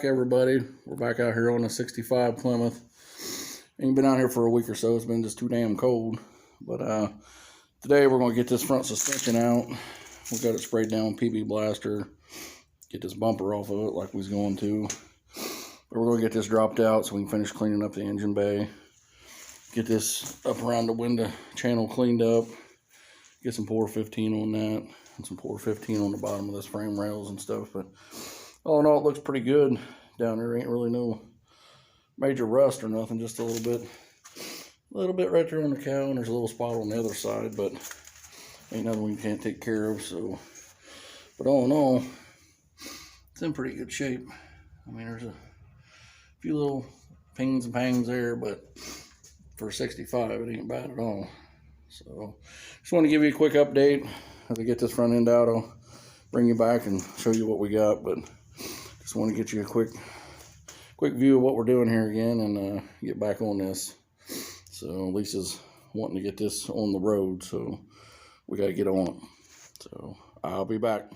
everybody. We're back out here on a 65 Plymouth. Ain't been out here for a week or so. It's been just too damn cold. But today we're going to get this front suspension out. We got it sprayed down with PB Blaster. Get this bumper off of it like we was going to. But we're going to get this dropped out so we can finish cleaning up the engine bay. Get this up around the window channel cleaned up. Get some pour 15 on that. And some pour 15 on the bottom of this frame rails and stuff. But all in all, it looks pretty good down there. Ain't really no major rust or nothing, just a little bit right there on the cow, and there's a little spot on the other side, but ain't nothing we can't take care of. So, but all in all, it's in pretty good shape. I mean, there's a few little pings and pangs there, but for 65, it ain't bad at all. So, just want to give you a quick update. As I get this front end out, I'll bring you back and show you what we got, but just want to get you a quick view of what we're doing here again and get back on this. So Lisa's wanting to get this on the road, so we got to get on it. So I'll be back.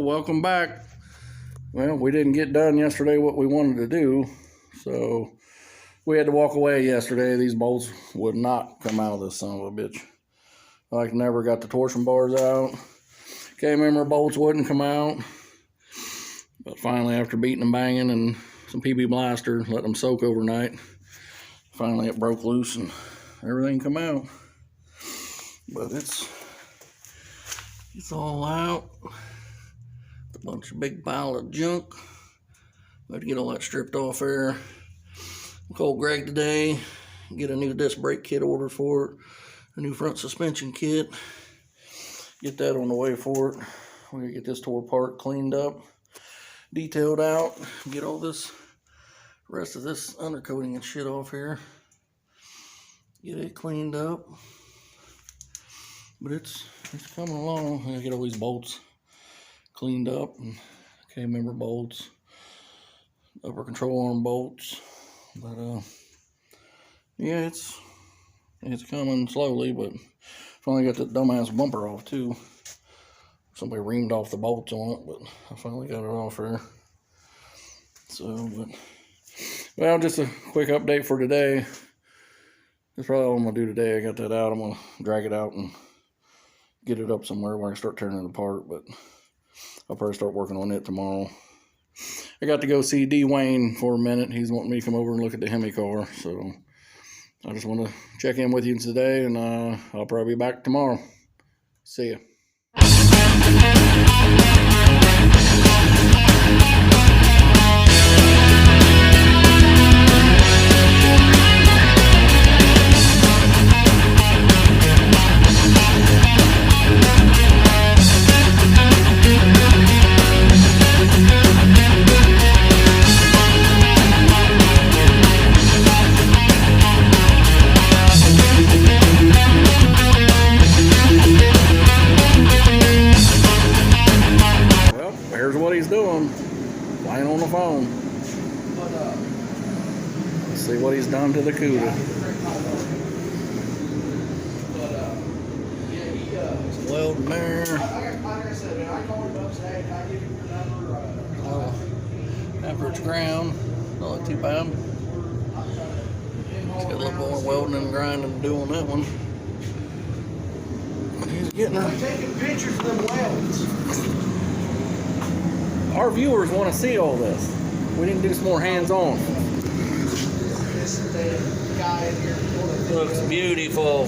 Welcome back. Well, we didn't get done yesterday what we wanted to do, so we had to walk away yesterday. These bolts would not come out of this son of a bitch. Like, never got the torsion bars out. K-member bolts wouldn't come out. But finally, after beating and banging and some PB Blaster, letting them soak overnight, finally it broke loose and everything come out. But it's all out. A bunch of big pile of junk. Got to get all that stripped off there. I'll call Greg today, get a new disc brake kit ordered for it, a new front suspension kit, get that on the way for it. We're gonna get this tore apart, cleaned up, detailed out, get all this rest of this undercoating and shit off here, get it cleaned up. But it's coming along. I gotta get all these bolts cleaned up, and K-member bolts, upper control arm bolts. But yeah, it's coming slowly, but finally got that dumbass bumper off too. Somebody reamed off the bolts on it, but I finally got it off there. So, but well, just a quick update for today. That's probably all I'm gonna do today. I got that out. I'm gonna drag it out and get it up somewhere where I can start tearing it apart, but I'll probably start working on it tomorrow. I got to go see D. Wayne for a minute. He's wanting me to come over and look at the Hemi car. So I just want to check in with you today, and I'll probably be back tomorrow. See ya. Here's what he's doing, playing on the phone. Let's see what he's done to the CUDA. He's welding there. Average ground, not look too bad. He's got a little more welding and grinding to do on that one. He's getting her. I'm taking pictures of them welds. Our viewers want to see all this. We need to do some more hands-on. Looks beautiful.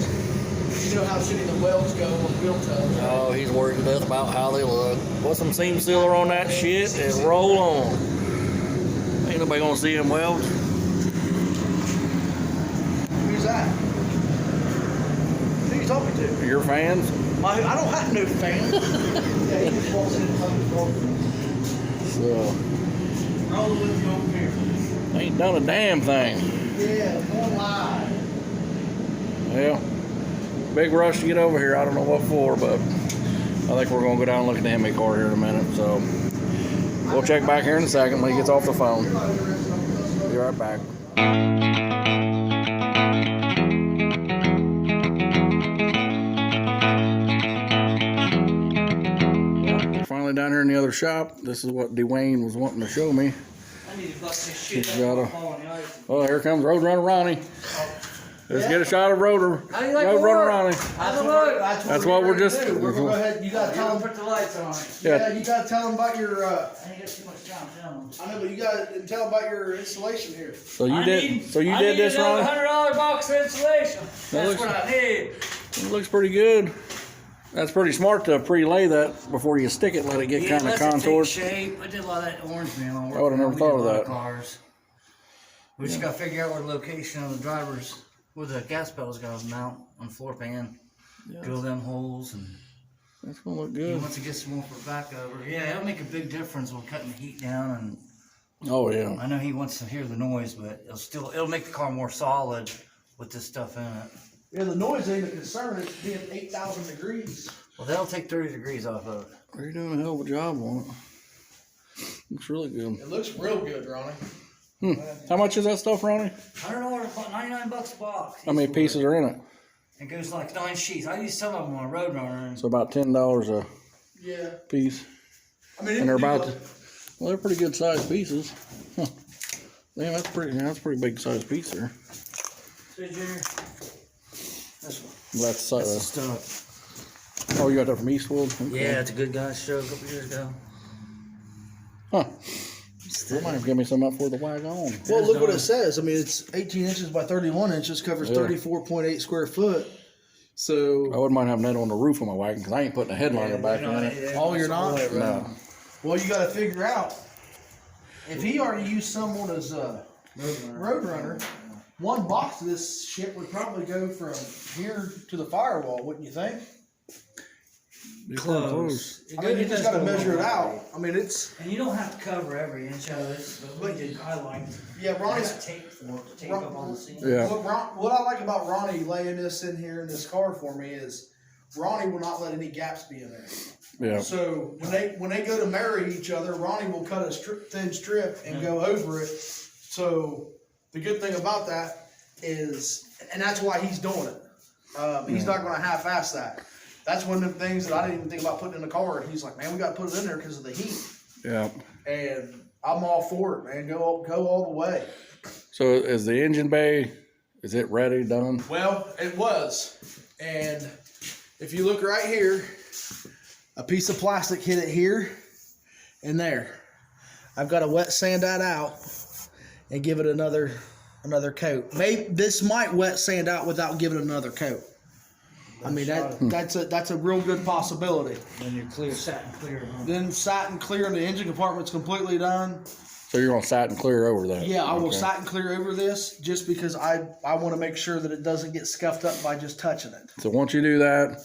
You know how shitty the welds go on wheel tubs. Oh, he's worried to death about how they look. Put some seam sealer on that shit and roll on. Ain't nobody gonna see them welds. Who's that? Who are you talking to? Your fans? I don't have no fans. Yeah, he just walks in and comes. So, rolling with you over here. ain't done a damn thing. Yeah, going live. Well, big rush to get over here. I don't know what for, but I think we're gonna go down and look at the Hemi car here in a minute. So we'll check back here in a second when he gets off the phone. Be right back. We're finally down here in the other shop. This is what Dwayne was wanting to show me. I need to bust this shit He's got up on the ice. Oh, here comes Roadrunner Ronnie. Let's get a shot of Roadrunner Ronnie. That's what we're just. We're gonna go ahead. You gotta tell them. Put the lights on. Yeah, you gotta tell them about your. I ain't got too much time telling them. I know, but you gotta tell them about your installation here. So you did. So you did this, Ronnie? $100 box of insulation. That's what I need. It looks pretty good. That's pretty smart to pre-lay that before you stick it. Let it get kind of contoured. Shape. I did a lot of that orange man on. I would have never thought of that. Cars. We just gotta figure out where the location of the drivers, where the gas pedals goes mount on the floor pan. Drill them holes and. That's gonna look He good. wants to get some more for back over. Yeah, it'll make a big difference when cutting the heat down, and Oh yeah. I know he wants to hear the noise, but it'll make the car more solid with this stuff in it. Yeah, the noise ain't a concern. It's being 8,000 degrees. Well, that'll take 30 degrees off of it. You're doing a hell of a job on it. Looks really good. It looks real good, Ronnie. How much is that stuff, Ronnie? $100, about 99 bucks a box. How many pieces are in it? It goes like 9 sheets. I use some of them on a Roadrunner. And So about $10 a Yeah. piece. I mean, And they're about to, well, they're pretty good sized pieces. Huh. Damn, that's pretty big sized piece there. See, Junior? This one. That's That's the stuff. oh, you got that from Eastwood? Okay. Yeah, it's a good guy's show a couple years ago. Huh. They might have given me some up for the wagon. well, look what it says. I mean, it's 18 inches by 31 inches, covers Yeah. 34.8 square foot. So, I wouldn't mind having that on the roof of my wagon because I ain't putting a headliner back in it. oh, you're not? No. Well, you got to figure out if he already used someone as a Roadrunner. One box of this shit would probably go from here to the firewall, wouldn't you think? Close. I mean, you just got to measure it out. I mean, it's And you don't have to cover every inch of it, but we did highlight. yeah. Ronnie's tape for it to tape up on the seam. Yeah. what I like about Ronnie laying this in here in this car for me is Ronnie will not let any gaps be in there. Yeah. So when they go to marry each other, Ronnie will cut a thin strip and go over it. So the good thing about that is, and that's why he's doing it. He's not going to half-ass that. That's one of the things that I didn't even think about putting in the car. And he's like, man, we got to put it in there because of the heat. Yeah. And I'm all for it, man. Go all the way. So is the engine bay, is it ready, done? Well, it was. And if you look right here, a piece of plastic hit it here and there. I've got to wet sand that out and give it another coat. Maybe this might wet sand out without giving it another coat. I mean, that's a real good possibility. Then you're clear, satin clear. Huh? Then satin clear and the engine compartment's completely done. So you're going to satin clear over that? Yeah, I will Okay. satin clear over this just because I want to make sure that it doesn't get scuffed up by just touching it. So once you do that,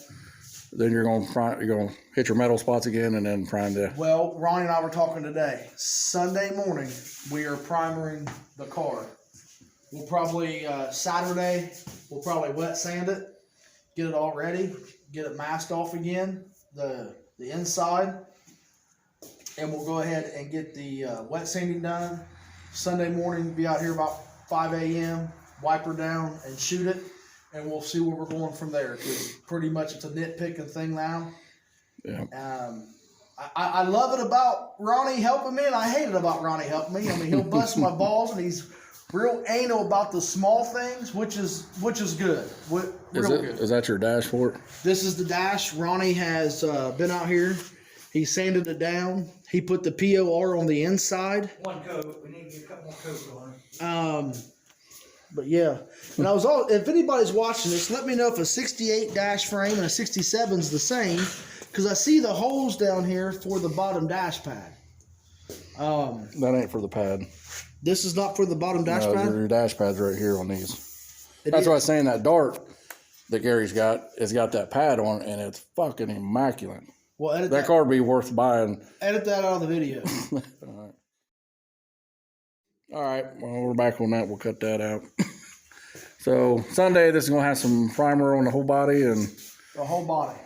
then you're going to hit your metal spots again and then prime the. Well, Ronnie and I were talking today. Sunday morning, we are primering the car. We'll probably, Saturday, we'll probably wet sand it, get it all ready, get it masked off again, the inside, and we'll go ahead and get the wet sanding done. Sunday morning, be out here about 5 a.m., wipe her down and shoot it, and we'll see where we're going from there. Because pretty much it's a nitpicking thing now. Yeah. I love it about Ronnie helping me, and I hate it about Ronnie helping me. I mean, he'll bust my balls, and he's real anal about the small things, which is good. Good. Is that your dashboard? This is the dash. Ronnie has been out here. He sanded it down. He put the POR on the inside. One coat. We need to get a couple more coats on it. But yeah, and if anybody's watching this, let me know if a 68 dash frame and a 67 is the same, because I see the holes down here for the bottom dash pad. That ain't for the pad. This is not for the bottom dash No, pad? your dash pad's right here on these. It That's is? why I was saying that dart that Gary's got has got that pad on it, and it's fucking immaculate. Well, edit That car would be worth buying. Edit that out of the video. All right. Well, we're back on that. We'll cut that out. So Sunday, this is gonna have some primer on the whole body, and The whole body.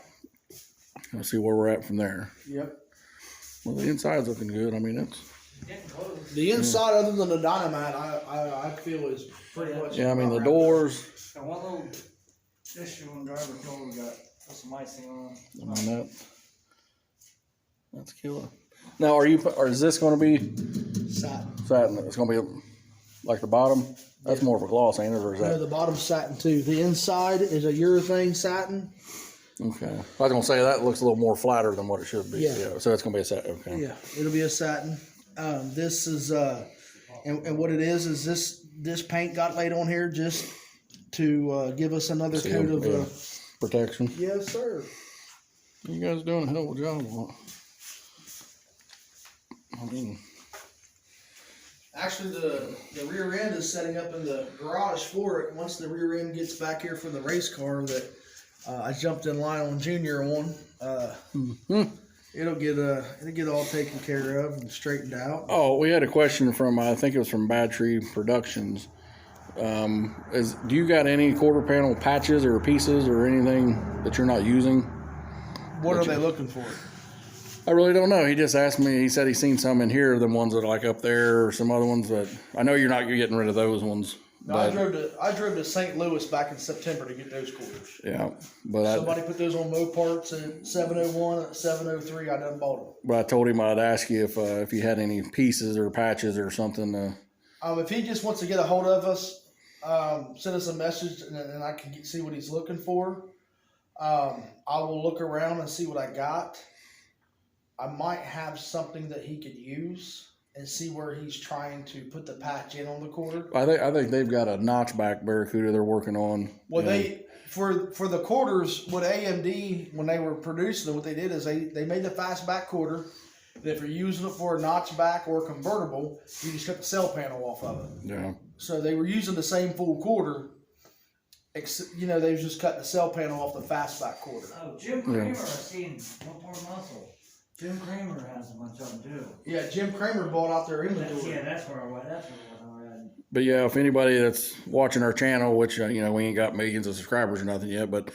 we'll see where we're at from there. Yep. Well, the inside's looking good. I mean, it's The inside, other than the dynamite, I feel is pretty much. I mean, the doors. Got one little issue on the driver's door. We got put some icing on. I mean that's killer. Now, is this going to be satin? It's going to be like the bottom. That's more of a gloss, ain't it, or is No, that? the bottom's satin too. The inside is a urethane satin. Okay. I was going to say that looks a little more flatter than what it should be. Yeah. So it's going to be a satin. Okay. Yeah, it'll be a satin. This is and what it is this paint got laid on here just to give us another coat of protection. Yes, sir. You guys doing a hell of a job. I mean, actually, the rear end is setting up in the garage for it. Once the rear end gets back here for the race car that I jumped in line on Junior on, it'll get all taken care of and straightened out. Oh, we had a question from I think it was from Bad Tree Productions. Do you got any quarter panel patches or pieces or anything that you're not using? What are they looking for? I really don't know. He just asked me. He said he's seen some in here, the ones that are like up there, or some other ones that I know you're getting rid of those ones. No, I drove to St. Louis back in September to get those quarters. Yeah, but Somebody put those on Moparts at 701, at 703. I done bought them. But I told him I'd ask you if you had any pieces or patches or something. If he just wants to get a hold of us, send us a message and I can see what he's looking for. I will look around and see what I got. I might have something that he could use and see where he's trying to put the patch in on the quarter. I think they've got a notchback Barracuda they're working on. Well, for the quarters, what AMD, when they were producing them, what they did is they made the fastback quarter. And if you're using it for a notchback or a convertible, you just cut the cell panel off of it. Yeah. So they were using the same full quarter. They was just cutting the cell panel off the fastback quarter. Oh, Jim Kramer, I've seen one more muscle. Jim Kramer has a bunch of them too. Yeah, Jim Kramer bought out their inventory. That's where I read. But yeah, if anybody that's watching our channel, which we ain't got millions of subscribers or nothing yet, but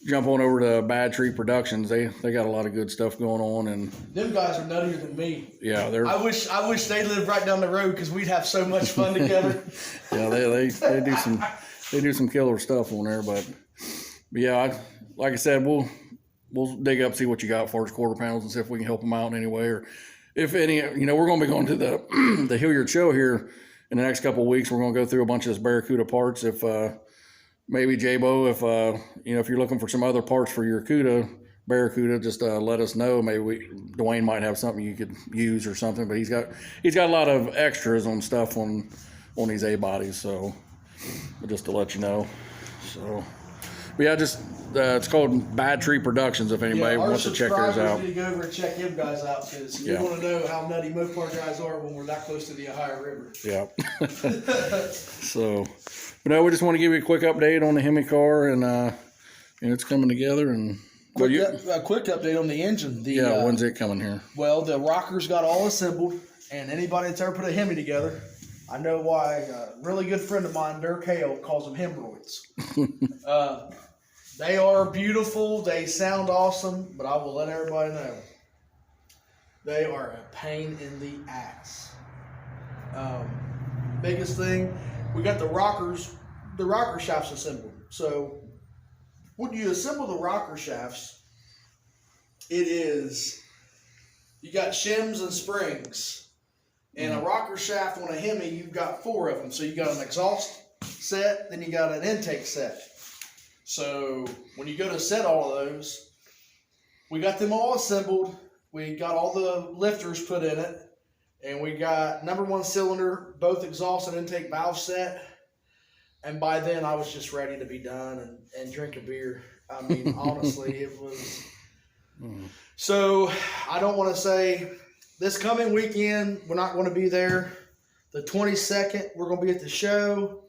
jump on over to Bad Tree Productions. They got a lot of good stuff going on, and them guys are nuttier than me. Yeah, I wish they lived right down the road because we'd have so much fun together. Yeah, they do some killer stuff on there, but yeah, like I said, we'll dig up, see what you got for us quarter panels, and see if we can help them out in any way, or if any. We're going to be going to the Hilliard show here in the next couple of weeks. We're going to go through a bunch of this Barracuda parts. If maybe J-Bo, if you're looking for some other parts for your Barracuda, just let us know. Maybe Dwayne might have something you could use or something. But he's got a lot of extras on stuff on these A bodies. So just to let you know. So. But yeah, it's called Bad Tree Productions. If anybody wants to check theirs out, need to go over and check them guys out because we want to know how nutty Mopar guys are when we're that close to the Ohio River. Yeah. So, but no, we just want to give you a quick update on the Hemi car, and it's coming together. And a quick update on the engine. When's it coming here? Well, the rockers got all assembled, and anybody that's ever put a Hemi together, I know why. A really good friend of mine, Dirk Hale, calls them hemorrhoids. They are beautiful. They sound awesome, but I will let everybody know they are a pain in the ass. Biggest thing, we got the rocker shafts assembled. So when you assemble the rocker shafts, you got shims and springs. And a rocker shaft on a Hemi, you've got 4 of them. So you got an exhaust set, then you got an intake set. So when you go to set all of those, we got them all assembled. We got all the lifters put in it. And we got number 1 cylinder, both exhaust and intake valve set. And by then I was just ready to be done and drink a beer. I mean, honestly, it was. So I don't want to say this coming weekend, we're not going to be there. The 22nd, we're going to be at the show.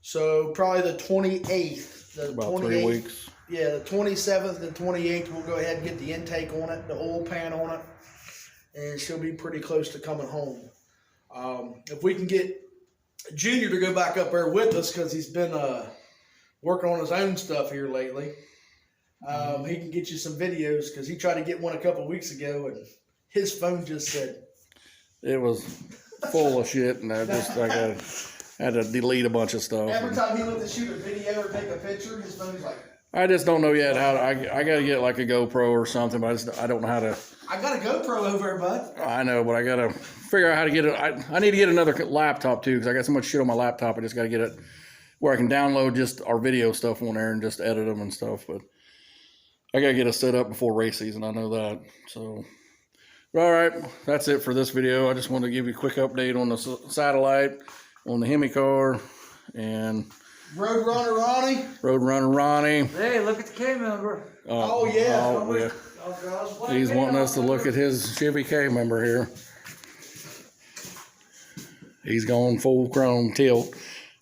So probably the 28th. About 3 weeks. Yeah, the 27th and 28th, we'll go ahead and get the intake on it, the oil pan on it, and she'll be pretty close to coming home. If we can get Junior to go back up there with us because he's been working on his own stuff here lately. He can get you some videos because he tried to get one a couple weeks ago and his phone just said it was full of shit, and had to delete a bunch of stuff. Every time he went to shoot a video or take a picture, his phone's like. I just don't know yet how to, I got to get like a GoPro or something, but I don't know how to. I got a GoPro over there, bud. I know, but I got to figure out how to get it. I need to get another laptop too, because I got so much shit on my laptop. I just got to get it where I can download just our video stuff on there and just edit them and stuff. But I got to get it set up before race season. I know that. So, all right, that's it for this video. I just wanted to give you a quick update on the satellite, on the Hemi car, and Roadrunner Ronnie. Hey, look at the K member. Oh yeah. Oh, yeah. He's wanting us to look at his Chevy K member here. He's going full chrome tilt.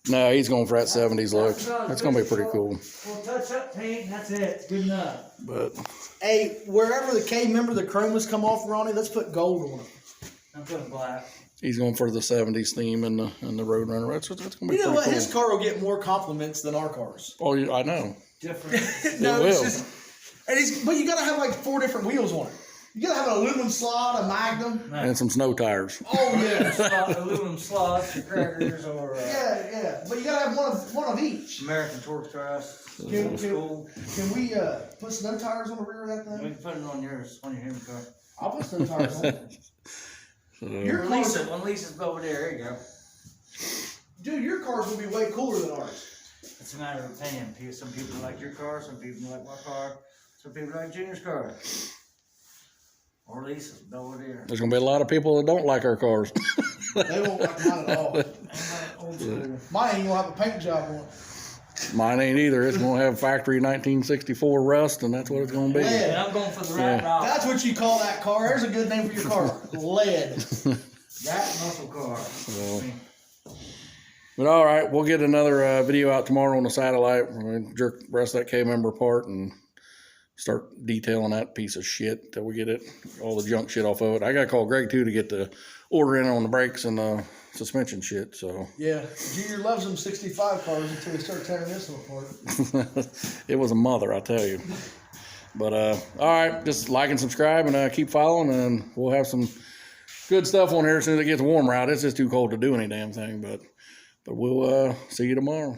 No, he's going for that 70s look. That's going to be pretty cool. We'll touch up paint, that's it. Good enough. But hey, wherever the K member, the chrome has come off, Ronnie, let's put gold on it. I'm putting black. he's going for the 70s theme and the Roadrunner. That's going to be You know pretty what? cool. His car will get more compliments than our cars. Oh, I know. Different. No, It it's will. just, but you got to have like 4 different wheels on it. You got to have an aluminum slot, a Magnum. And some snow tires. Oh yeah. Aluminum slots or crackers or Yeah. But you got to have one of each. American torque thrust. Can Old school. we put snow tires on the rear of that We thing? can put it on yours, on your Hemi car. I'll put snow tires on it. Your Release cars, it. When Lisa's over there, you go. dude, your cars will be way cooler than ours. It's a matter of opinion. Some people like your car, some people like my car, some people like Junior's car. Or Lisa's, Belvedere. There's going to be a lot of people that don't like our cars. They won't like mine at all. Old school. Mine ain't gonna have a paint job on it. Mine ain't either. It's going to have factory 1964 rust, and that's what it's going to be. Lead. And I'm going for the rat rock. That's what you call that car. There's a good name for your car. Lead. Rat muscle car. So, but all right, we'll get another video out tomorrow on the satellite. We're going to jerk the rest of that K-member apart and start detailing that piece of shit till we get it, all the junk shit off of it. I got to call Greg, too, to get the order in on the brakes and the suspension shit. So Yeah, Junior loves them 65 cars until they start tearing this one apart. it was a mother, I tell you. But all right, just like and subscribe and keep following, and we'll have some good stuff on here as soon as it gets warmer out. It's just too cold to do any damn thing, but we'll see you tomorrow.